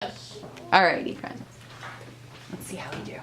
Alrighty, friends. Let's see how we do.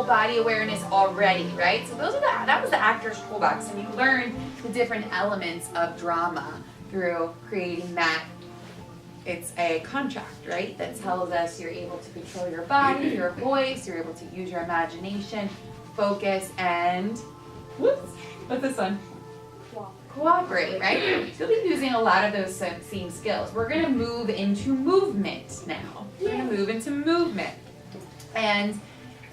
Body awareness already, right? So that was the actor's toolbox, and you learned the different elements of drama through creating that. It's a contract, right? That tells us you're able to control your body, your voice, you're able to use your imagination, focus, and what's this one? Cooperate, right? So you'll be using a lot of those same skills. We're going to move into movement now. We're going to move into movement. And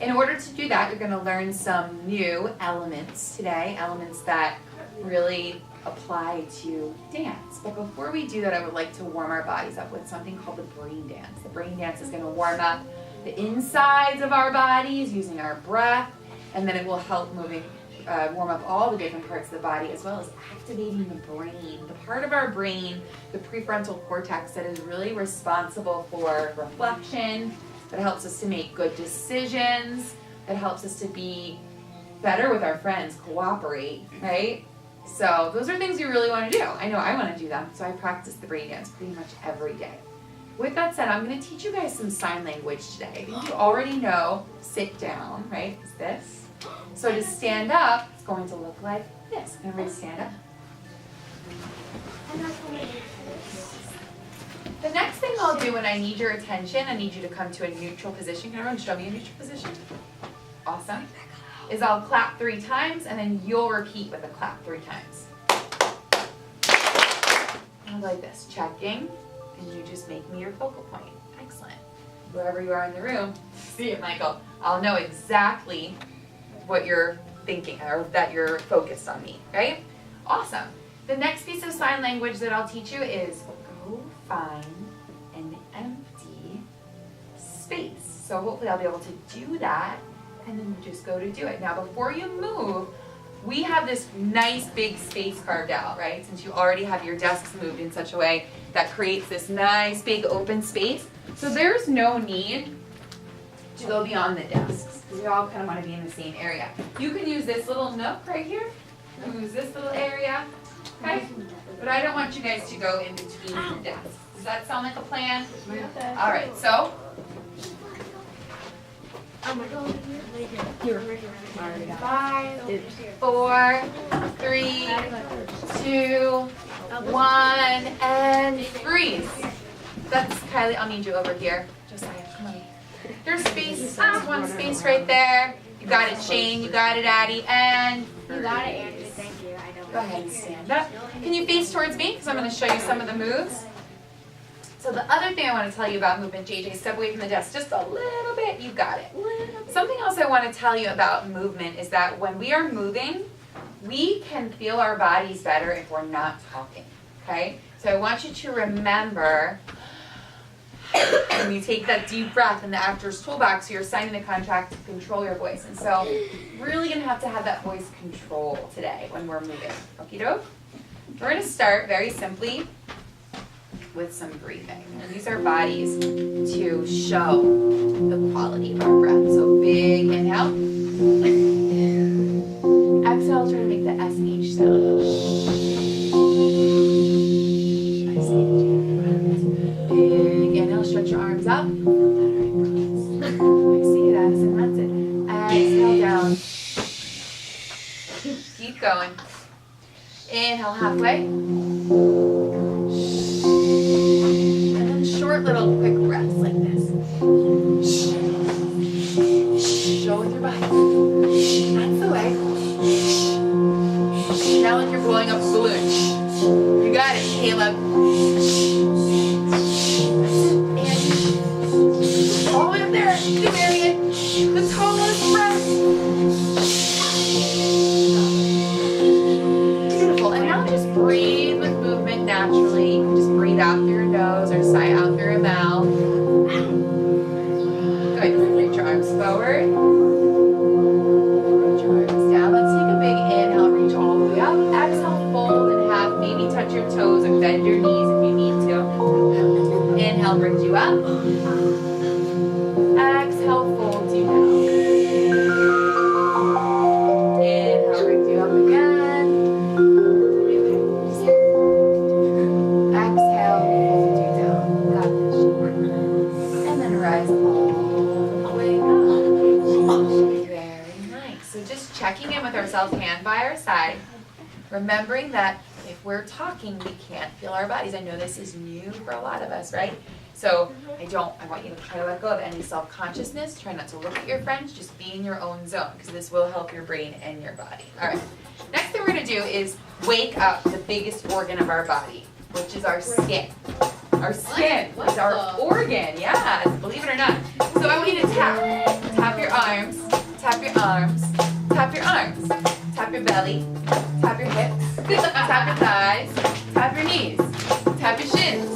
in order to do that, you're going to learn some new elements today, elements that really apply to dance. But before we do that, I would like to warm our bodies up with something called the brain dance. The brain dance is going to warm up the insides of our bodies using our breath, and then it will help warm up all the different parts of the body, as well as activating the brain, the part of our brain, the prefrontal cortex, that is really responsible for reflection, that helps us to make good decisions, that helps us to be better with our friends, cooperate, right? So those are things you really want to do. I know I want to do them, so I practice the brain dance pretty much every day. With that said, I'm going to teach you guys some sign language today. I think you already know sit down, right? Is this. So to stand up, it's going to look like this. Can everybody stand up? The next thing I'll do when I need your attention, I need you to come to a neutral position. Can everyone show me a neutral position? Awesome. Is I'll clap 3 times, and then you'll repeat with a clap 3 times. And like this, checking, and you just make me your focal point. Excellent. Wherever you are in the room, see it, Michael, I'll know exactly what you're thinking, or that you're focused on me, right? Awesome. The next piece of sign language that I'll teach you is go find an empty space. So hopefully I'll be able to do that, and then you just go to do it. Now before you move, we have this nice big space carved out, right? Since you already have your desks moved in such a way that creates this nice big open space. So there's no need to go beyond the desks, because we all kind of want to be in the same area. You can use this little nook right here, use this little area, okay? But I don't want you guys to go in between the desks. Does that sound like a plan? All right, so. Oh my God. Here. 5, 4, 3, 2, 1, and freeze. That's Kylie. I'll need you over here. Josiah, come on. There's space. There's one space right there. You got it, Shane. You got it, Addie. And you got it, Andrew. Thank you. I don't. Go ahead and stand up. Can you face towards me? Because I'm going to show you some of the moves. So the other thing I want to tell you about movement, JJ, step away from the desk just a little bit. You got it. Something else I want to tell you about movement is that when we are moving, we can feel our bodies better if we're not talking, okay? So I want you to remember when you take that deep breath in the actor's toolbox, you're signing the contract to control your voice. And so really going to have that voice control today when we're moving. Okie doke? We're going to start very simply with some breathing. And use our bodies to show the quality of our breath. So big inhale. Exhale, try to make the SH sound. Big inhale, stretch your arms up. I see that, and that's it. Exhale. down. Keep going. Inhale halfway. And then short little quick breaths like this. Show with your body. That's the way. Now like you're blowing up a balloon. You got it, Caleb. And all the way up there to Marion. The tallest breath. Beautiful. And now just breathe with movement naturally. You can just breathe out through your nose or sigh out through your mouth. Good. Reach your arms forward. Reach your arms down. Let's take a big inhale. Reach all the way up. Exhale, fold in half. Maybe touch your toes or bend your knees if you need to. Inhale brings you up. Exhale folds you down. Inhale brings you up again. Exhale folds you down. Got this. And then rise all the way up. Very nice. So just checking in with ourselves, hand by our side. Remembering that if we're talking, we can't feel our bodies. I know this is new for a lot of us, right? So I want you to try to let go of any self-consciousness. Try not to look at your friends, just be in your own zone, because this will help your brain and your body. All right, next thing we're gonna do is wake up the biggest organ of our body, which is our skin. Our skin is our organ, yeah, believe it or not. So I want you to tap your arms, tap your arms, tap your arms, tap your belly, tap your hips, tap your thighs, tap your knees, tap your shins,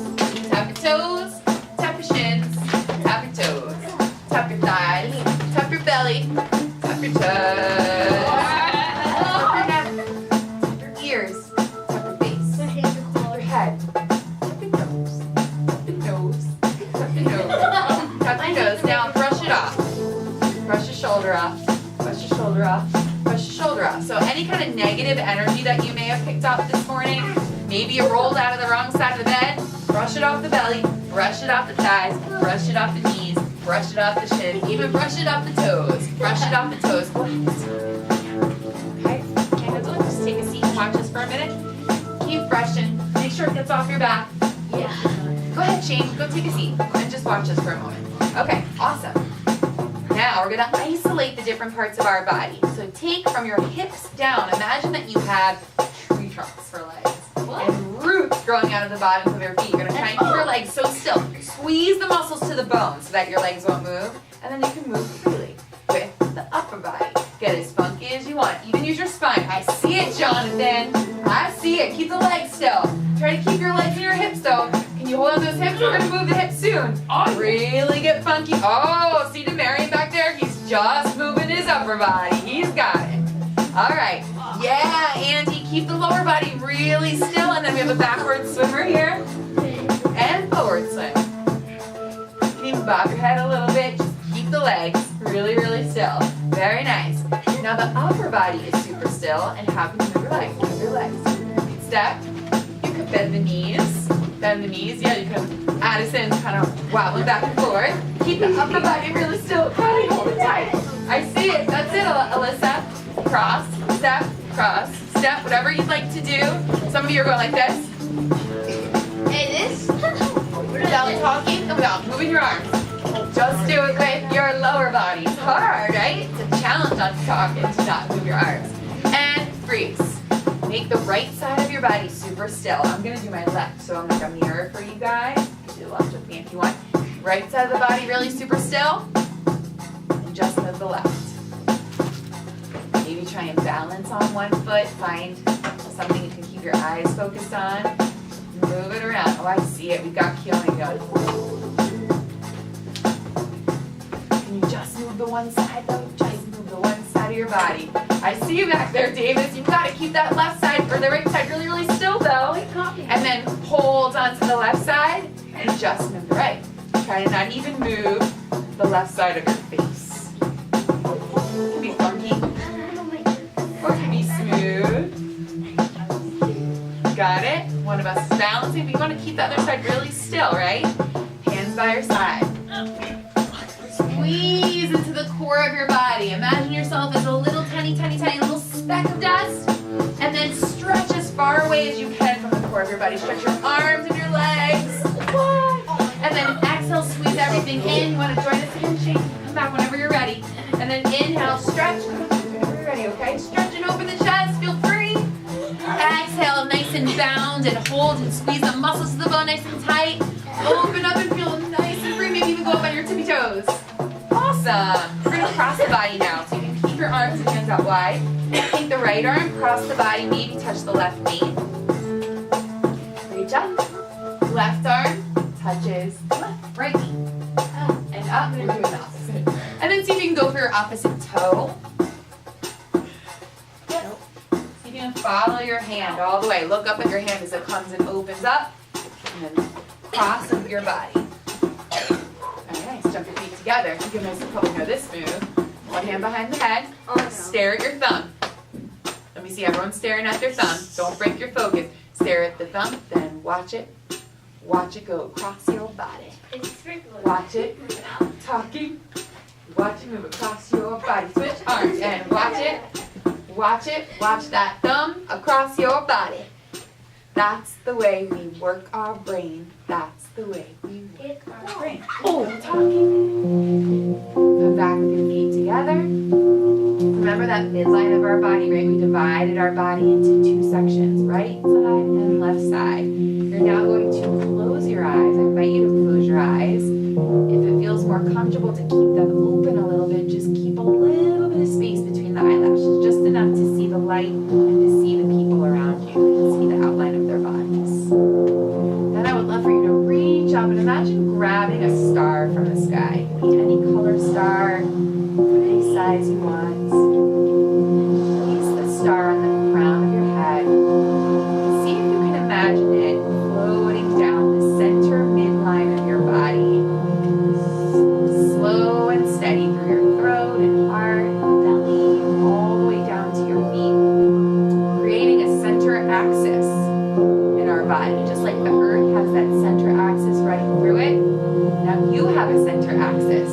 tap your toes, tap your shins, tap your toes, tap your thighs, tap your belly, tap your toes, tap your neck, tap your ears, tap your face, tap your head, tap your nose, tap your nose, tap your nose, tap your nose. Now brush it off. Brush your shoulder off, brush your shoulder off, brush your shoulder off. So any kind of negative energy that you may have picked up this morning, maybe you rolled out of the wrong side of the bed, brush it off the belly, brush it off the thighs, brush it off the knees, brush it off the shin, even brush it off the toes, brush it off the toes. Okay, just take a seat and watch this for a minute. Keep brushing, make sure it gets off your back. Yeah. Go ahead, Shane, go take a seat and just watch this for a moment. Okay, awesome. Now we're gonna isolate the different parts of our body. So take from your hips down, imagine that you have tree trunks for legs. And roots growing out of the bottoms of your feet. You're gonna try and keep your legs so still. Squeeze the muscles to the bone so that your legs won't move. And then you can move freely with the upper body. Get as funky as you want. Even use your spine. I see it, Jonathan. I see it. Keep the legs still. Try to keep your legs and your hips though. Can you hold on those hips? We're gonna move the hips soon. Really get funky. Oh, see Demarion back there? He's just moving his upper body. He's got it. All right. Yeah, Andy, keep the lower body really still. And then we have a backward swimmer here. And forward swim. You can even bob your head a little bit. Just keep the legs really, really still. Very nice. Now the upper body is super still. And how can you move your legs? Move your legs. You can step. You can bend the knees. Bend the knees. Yeah, you can. Addison kind of wobbling back and forth. Keep the upper body really still. Probably hold it tight. I see it. That's it, Alyssa. Cross, step, whatever you'd like to do. Some of you are going like this. Hey, this? Without talking and without moving your arms. Just do it with your lower body. It's hard, right? It's a challenge not to talk and to not move your arms. And freeze. Make the right side of your body super still. I'm going to do my left, so I'm like a mirror for you guys. You can do the left with me if you want. Right side of the body really super still. And just move the left. Maybe try and balance on one foot. Find something you can keep your eyes focused on. Move it around. Oh, I see it. We've got Keelan going. Can you just move the one side, though? Just move the one side of your body. I see you back there, Davis. You've got to keep that left side or the right side really, really still, though. And then hold onto the left side and just move the right. Try to not even move the left side of your face. It can be funky. Or it can be smooth. Got it? One of us is balancing, but you want to keep the other side really still, right? Hands by your side. Squeeze into the core of your body. Imagine yourself as tiny, tiny, tiny little speck of dust. And then stretch as far away as you can from the core of your body. Stretch your arms and your legs. And then exhale, squeeze everything in. You want to join us again, shake. Come back whenever you're ready. And then inhale, stretch. Whenever you're ready, okay? Stretch and open the chest. Feel free. Exhale, nice and bound and hold and squeeze the muscles of the bone nice and tight. Open up and feel nice and free. Maybe even go up on your tippy toes. Awesome. We're going to cross the body now. So you can keep your arms and hands out wide. Take the right arm, cross the body, maybe touch the left knee. Reach up. Left arm touches the left, right knee. And up and do the opposite. And then see if you can go for your opposite toe. See if you can follow your hand all the way. Look up at your hand as it comes and opens up. And then cross over your body. Very nice. Jump your feet together. You give myself a couple of this move. One hand behind the head. Stare at your thumb. Let me see everyone staring at their thumb. Don't break your focus. Stare at the thumb, then watch it. Watch it go across your body. Watch it. Talking. Watch it move across your body. Switch arms and watch it. Watch it. Watch that thumb across your body. That's the way we work our brain. That's the way we work our brain. Oh, talking. Come back with your feet together. Remember that midline of our body, right? We divided our body into two sections, right side and left side. You're now going to close your eyes. I invite you to close your eyes. If it feels more comfortable to keep them open a little bit, just keep a little bit of space between the eyelashes, just enough to see the light and to see the people around you and see the outline of their bodies. Then I would love for you to reach up and imagine grabbing a star from the sky. It could be any color star, any size you want. Place the star on the crown of your head. See if you can imagine it floating down the center midline of your body. Slow and steady through your throat and heart, belly, all the way down to your feet. Creating a center axis in our body. Just like the earth has that center axis running through it, now you have a center axis.